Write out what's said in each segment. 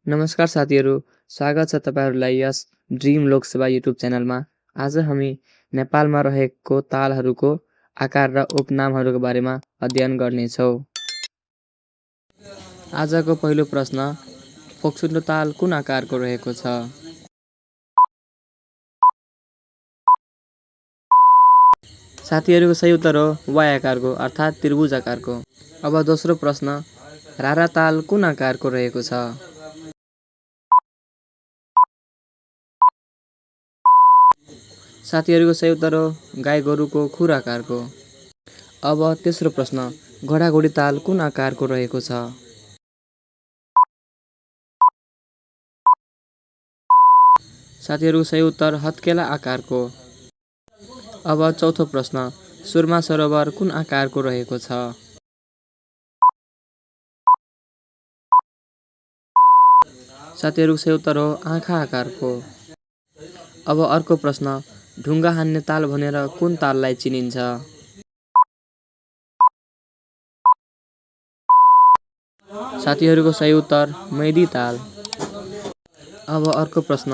नमस्कार साथीहरू, स्वागत छ तपाईँहरूलाई यस ड्रिम लोकसेवा युट्युब च्यानलमा। आज हामी नेपालमा रहेको तालहरूको आकार र उपनामहरूको बारेमा अध्ययन गर्नेछौँ। आजको पहिलो प्रश्न, फोक्सुन्डो ताल कुन आकारको रहेको छ? साथीहरूको सही उत्तर हो वाइ आकारको अर्थात् त्रिभुज आकारको। अब दोस्रो प्रश्न, रारा ताल कुन आकारको रहेको छ? साथीहरूको सही उत्तर हो गाई गोरुको खुर आकारको। अब तेस्रो प्रश्न, घोडाघोडी ताल कुन आकारको रहेको छ? साथीहरूको सही उत्तर हत्केला आकारको। अब चौथो प्रश्न, सुरमा सरोवर कुन आकारको रहेको छ? साथीहरूको सही उत्तर हो आँखा आकारको। अब अर्को प्रश्न, ढुङ्गा हान्ने ताल भनेर कुन ताललाई चिनिन्छ? साथीहरूको सही उत्तर मैदी ताल। अब अर्को प्रश्न,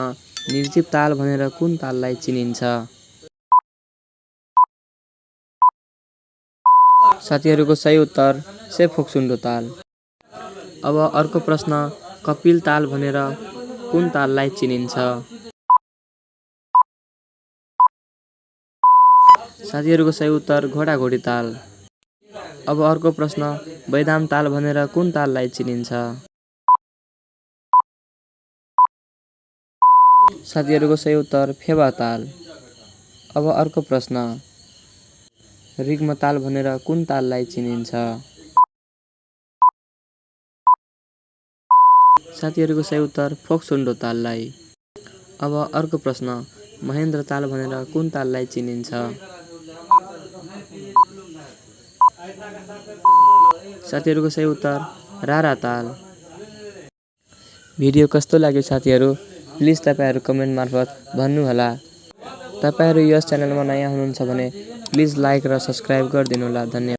निर्जीव ताल भनेर कुन ताललाई चिनिन्छ? साथीहरूको सही उत्तर से फोक्सुन्डो ताल। अब अर्को प्रश्न, कपिल ताल भनेर कुन ताललाई चिनिन्छ? साथीहरूको सही उत्तर घोडाघोडी ताल। अब अर्को प्रश्न, बैदाम ताल भनेर कुन ताललाई चिनिन्छ? साथीहरूको सही उत्तर फेवा ताल। अब अर्को प्रश्न, रिग्म ताल भनेर कुन ताललाई चिनिन्छ? साथीहरूको सही उत्तर फोक्सुन्डो ताललाई। अब अर्को प्रश्न, महेन्द्र ताल भनेर कुन ताललाई चिनिन्छ? साथीहरूको सही उत्तर रारा ताल। भिडियो कस्तो लाग्यो साथीहरू, प्लिज तपाईँहरू कमेन्ट मार्फत भन्नुहोला। तपाईँहरू यस च्यानलमा नयाँ हुनुहुन्छ भने प्लिज लाइक र सब्सक्राइब गरिदिनुहोला। धन्यवाद।